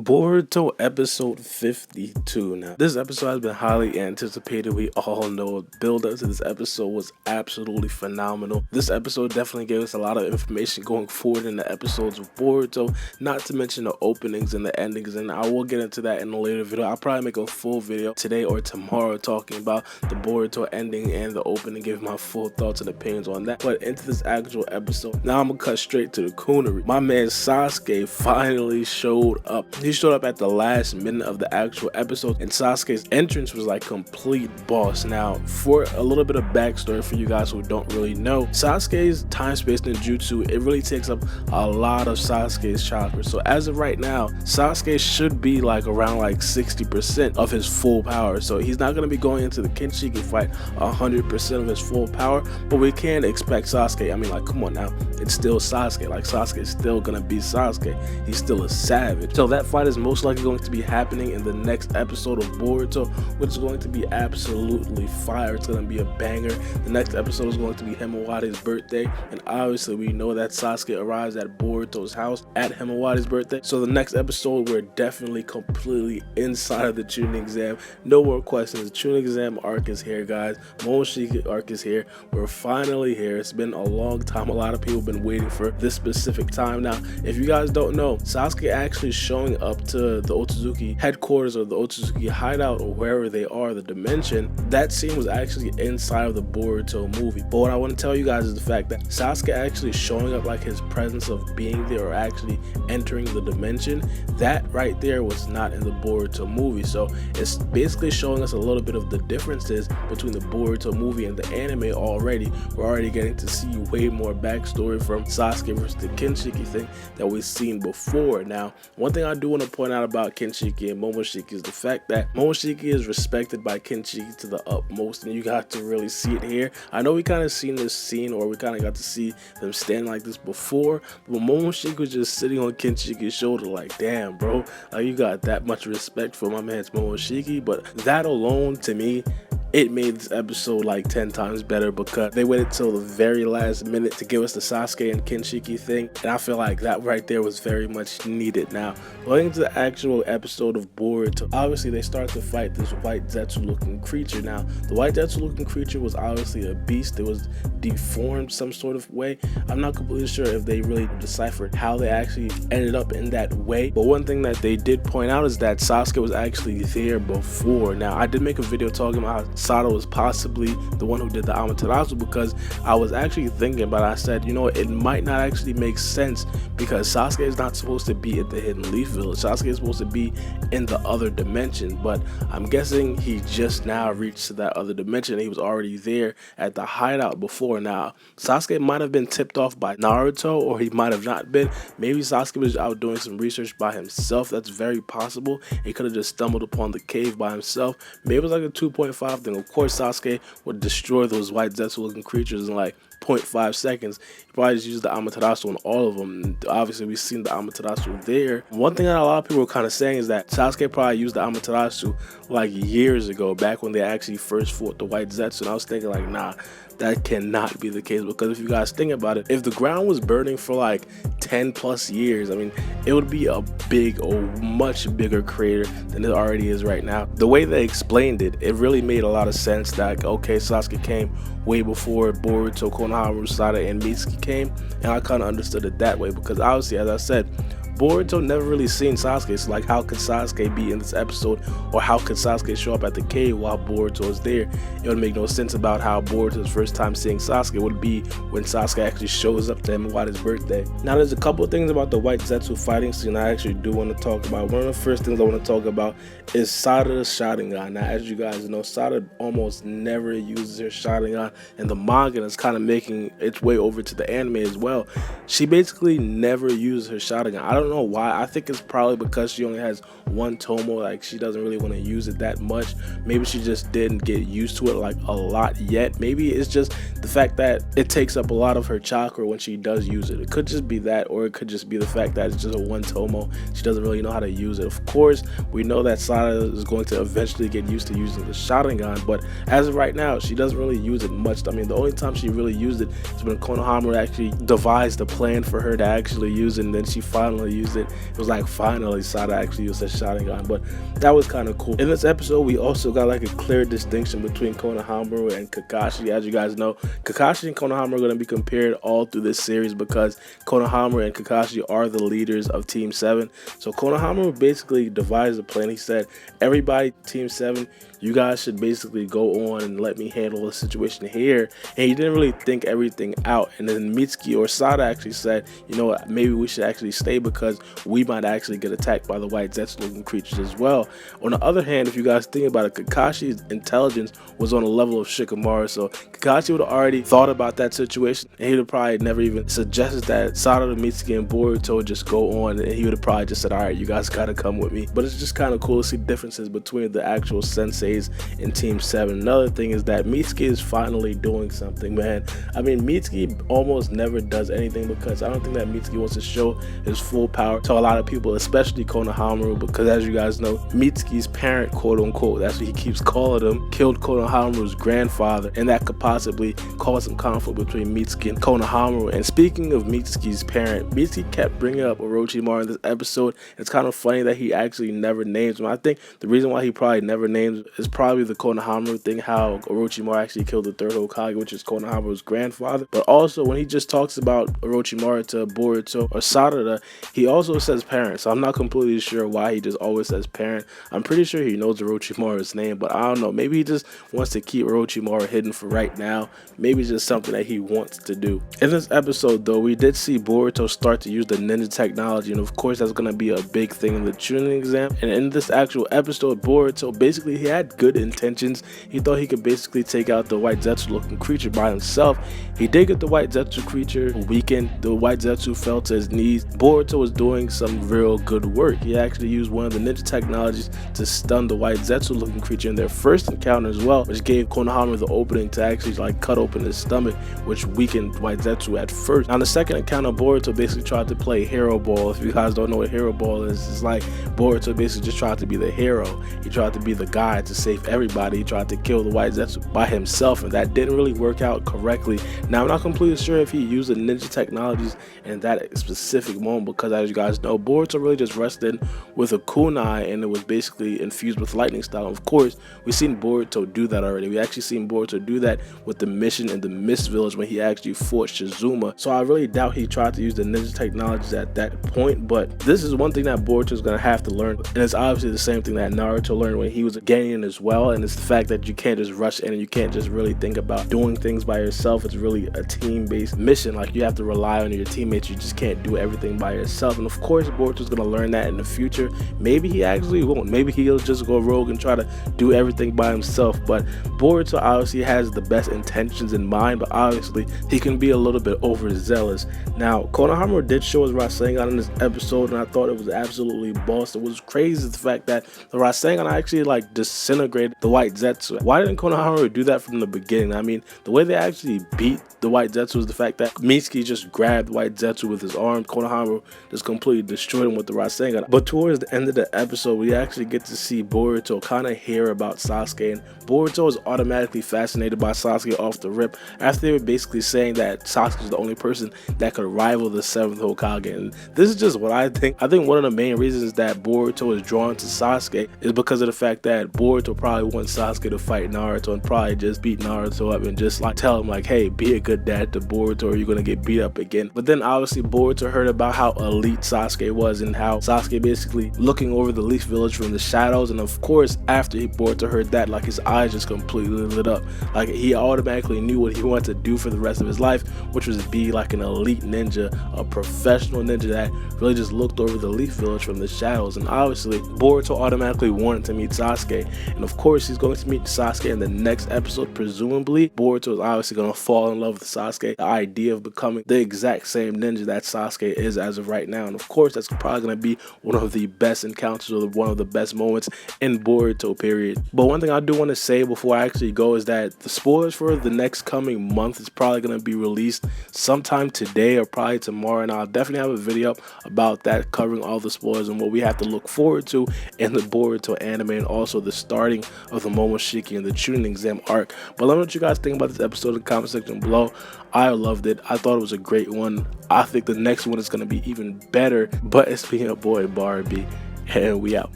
Boruto episode 52. Now, this episode has been highly anticipated. We all know the build-up to this episode was absolutely phenomenal. This episode definitely gave us a lot of information going forward in the episodes of Boruto, not to mention the openings and the endings, and I will get into that in a later video. I'll probably make a full video today or tomorrow talking about the Boruto ending and the opening, give my full thoughts and opinions on that. But into this actual episode, now I'm gonna cut straight to the Toneri. My man Sasuke finally showed up. He showed up at the last minute of the actual episode, and Sasuke's entrance was like complete boss. Now, for a little bit of backstory for you guys who don't really know, Sasuke's time-space ninjutsu, it really takes up a lot of Sasuke's chakra. So as of right now, Sasuke should be like around like 60% of his full power. So he's not going to be going into the Kinshiki fight 100% of his full power, but we can expect Sasuke. I mean, like, come on now, it's still Sasuke. Like, Sasuke's still going to be Sasuke. He's still a savage. So that fight is most likely going to be happening in the next episode of Boruto, which is going to be absolutely fire. It's going to be a banger. The next episode is going to be Himaware's birthday, and obviously we know that Sasuke arrives at Boruto's house at Himaware's birthday. So the next episode, we're definitely completely inside of the Chunin exam. No more questions. The Chunin exam arc is here, guys. Momoshiki arc is here. We're finally here. It's been a long time. A lot of people have been waiting for this specific time. Now, if you guys don't know, Sasuke actually showing up to the Otsutsuki headquarters or the Otsutsuki hideout or wherever they are, the dimension, that scene was actually inside of the Boruto movie. But what I want to tell you guys is the fact that Sasuke actually showing up, like his presence of being there or actually entering the dimension, that right there was not in the Boruto movie. So it's basically showing us a little bit of the differences between the Boruto movie and the anime already. We're already getting to see way more backstory from Sasuke versus the Kinshiki thing that we've seen before. Now, one thing I do want to point out about Kinshiki and Momoshiki is the fact that Momoshiki is respected by Kinshiki to the utmost, and you got to really see it here. I know we kind of seen this scene, or we kind of got to see them stand like this before, but Momoshiki was just sitting on Kinshiki's shoulder like, damn, bro, like, you got that much respect for my man's Momoshiki. But that alone, to me, it made this episode like 10 times better, because they waited till the very last minute to give us the Sasuke and Kinshiki thing, and I feel like that right there was very much needed. Now, going into the actual episode of Boruto, obviously they start to fight this white Zetsu looking creature. Now, the white Zetsu looking creature was obviously a beast. It was deformed some sort of way. I'm not completely sure if they really deciphered how they actually ended up in that way, but one thing that they did point out is that Sasuke was actually there before. Now, I did make a video talking about how Sarada was possibly the one who did the Amaterasu, because I was actually thinking about it. I said, you know, it might not actually make sense, because Sasuke is not supposed to be at the Hidden Leaf Village. Sasuke is supposed to be in the other dimension, but I'm guessing he just now reached to that other dimension. He was already there at the hideout before. Now, Sasuke might have been tipped off by Naruto, or he might have not been. Maybe Sasuke was out doing some research by himself. That's very possible. He could have just stumbled upon the cave by himself. Maybe it was like a 2.5 thing. Of course, Sasuke would destroy those white Zetsu looking creatures in like 0.5 seconds. He probably just used the Amaterasu on all of them. And obviously, we've seen the Amaterasu there. One thing that a lot of people were kind of saying is that Sasuke probably used the Amaterasu like years ago, back when they actually first fought the white Zetsu. And I was thinking like, nah, that cannot be the case, because if you guys think about it, if the ground was burning for like 10 plus years, I mean, it would be a big or much bigger crater than it already is right now. The way they explained it, it really made a lot of sense that, okay, Sasuke came way before Boruto, Konohamaru, Sarada, and Mitsuki came, and I kind of understood it that way, because obviously, as I said, Boruto never really seen Sasuke. It's like, how could Sasuke be in this episode, or how could Sasuke show up at the cave while Boruto is there? It would make no sense about how Boruto's first time seeing Sasuke would be when Sasuke actually shows up to him at his birthday. Now, there's a couple of things about the white Zetsu fighting scene I actually do want to talk about. One of the first things I want to talk about is Sarada's Sharingan. Now, as you guys know, Sarada almost never uses her Sharingan, and the manga is kind of making its way over to the anime as well. She basically never uses her Sharingan. I don't know why. I think it's probably because she only has one tomo, like she doesn't really want to use it that much. Maybe she just didn't get used to it like a lot yet. Maybe it's just the fact that it takes up a lot of her chakra when she does use it. It could just be that, or it could just be the fact that it's just a one tomo. She doesn't really know how to use it. Of course, we know that Sarada is going to eventually get used to using the Sharingan, but as of right now, she doesn't really use it much. I mean, the only time she really used it is when Konohamaru actually devised a plan for her to actually use it, and then she finally used it. It was like finally Sarada actually used a Sharingan, but that was kind of cool. In this episode, we also got like a clear distinction between Konohamaru and Kakashi. As you guys know, Kakashi and Konohamaru are going to be compared all through this series because Konohamaru and Kakashi are the leaders of Team 7. So Konohamaru basically devised a plan. He said, everybody, Team 7, you guys should basically go on and let me handle the situation here. And he didn't really think everything out. And then Mitsuki or Sarada actually said, you know what, maybe we should actually stay because we might actually get attacked by the white Zetsu looking creatures as well. On the other hand, if you guys think about it, Kakashi's intelligence was on the level of Shikamaru. So Kakashi would have already thought about that situation, and he would have probably never even suggested that Sarada, Mitsuki, and Boruto just go on, and he would have probably just said, all right, you guys gotta come with me. But it's just kind of cool to see differences between the actual senseis in Team 7. Another thing is that Mitsuki is finally doing something, man. I mean, Mitsuki almost never does anything because I don't think that Mitsuki wants to show his full power to a lot of people, especially Konohamaru, because as you guys know, Mitsuki's parent, quote unquote, that's what he keeps calling him, killed Konohamaru's grandfather, and that could possibly cause some conflict between Mitsuki and Konohamaru. And speaking of Mitsuki's parent, Mitsuki kept bringing up Orochimaru in this episode. It's kind of funny that he actually never names him. I think the reason why he probably never names is probably the Konohamaru thing, how Orochimaru actually killed the third Hokage, which is Konohamaru's grandfather. But also when he just talks about Orochimaru to Boruto or Sarada, he also says parent. So I'm not completely sure why he just always says parent. I'm pretty sure he knows Orochimaru's name, but I don't know. Maybe he just wants to keep Orochimaru hidden for right now. Maybe it's just something that he wants to do. In this episode though, we did see Boruto start to use the ninja technology, and of course that's going to be a big thing in the Chunin exam. And in this actual episode, Boruto basically, he had good intentions. He thought he could basically take out the white Zetsu looking creature by himself. He did get the white Zetsu creature weakened. The white Zetsu fell to his knees. Boruto was doing some real good work. He actually used one of the ninja technologies to stun the white Zetsu looking creature in their first encounter as well, which gave Konohamaru the opening to actually like cut open his stomach, which weakened white Zetsu at first. Now, on the second encounter, Boruto basically tried to play hero ball. If you guys don't know what hero ball is, it's like Boruto basically just tried to be the hero. He tried to be the guy to save everybody. He tried to kill the white Zetsu by himself, and that didn't really work out correctly. Now, I'm not completely sure if he used the ninja technologies in that specific moment because, as you guys know, Boruto really just rushed in with a kunai, and it was basically infused with lightning style. Of course, we've seen Boruto do that already. We actually seen Boruto do that with the mission in the Mist Village when he actually fought Shizuma. So I really doubt he tried to use the ninja technologies at that point, but this is one thing that Boruto is going to have to learn, and it's obviously the same thing that Naruto learned when he was a Genin as well, and it's the fact that you can't just rush in and you can't just really think about doing things by yourself. It's really a team-based mission. Like, you have to rely on your teammates. You just can't do everything by yourself, and of course Boruto's going to learn that in the future. Maybe he actually won't. Maybe he'll just go rogue and try to do everything by himself, but Boruto obviously has the best intentions in mind, but obviously he can be a little bit overzealous. Now, Konohamaru did show his Rasengan in this episode, and I thought it was absolutely boss. It was crazy the fact that the Rasengan actually like disintegrated the white Zetsu. Why didn't Konohamaru do that from the beginning? I mean, the way they actually beat the white Zetsu was the fact that Mitsuki just grabbed white Zetsu with his arm. Konohamaru just completely destroyed him with the Rasengan. But towards the end of the episode, we actually get to see Boruto kind of hear about Sasuke, and Boruto is automatically fascinated by Sasuke off the rip after they were basically saying that Sasuke is the only person that could rival the 7th Hokage. And this is just what I think. I think one of the main reasons that Boruto is drawn to Sasuke is because of the fact that Boruto probably wants Sasuke to fight Naruto and probably just beat Naruto up and just like tell him like, hey, be a good dad to Boruto or you're gonna get beat up again. But then obviously Boruto heard about how elite Sasuke was and how Sasuke basically looking over the Leaf Village from the shadows, and of course after Boruto heard that, like, his eyes just completely lit up. Like, he automatically knew what he wanted to do for the rest of his life, which was be like an elite ninja, a professional ninja that really just looked over the Leaf Village from the shadows. And obviously Boruto automatically wanted to meet Sasuke, and of course he's going to meet Sasuke in the next episode. Presumably Boruto is obviously going to fall in love with Sasuke, the idea of becoming the exact same ninja that Sasuke is as of right now, and of course that's probably going to be one of the best encounters or one of the best moments in Boruto, period. But one thing I do want to say before I actually go is that the spoilers for the next coming month is probably going to be released sometime today or probably tomorrow, and I'll definitely have a video about that covering all the spoilers and what we have to look forward to in the Boruto anime, and also the starting of the Momoshiki and the Chunin exam arc. But let me know what you guys think about this episode in the comment section below. I loved it. I thought it was a great one. I think the next one is going to be even better. But it's being a boy, Barbie, and we out.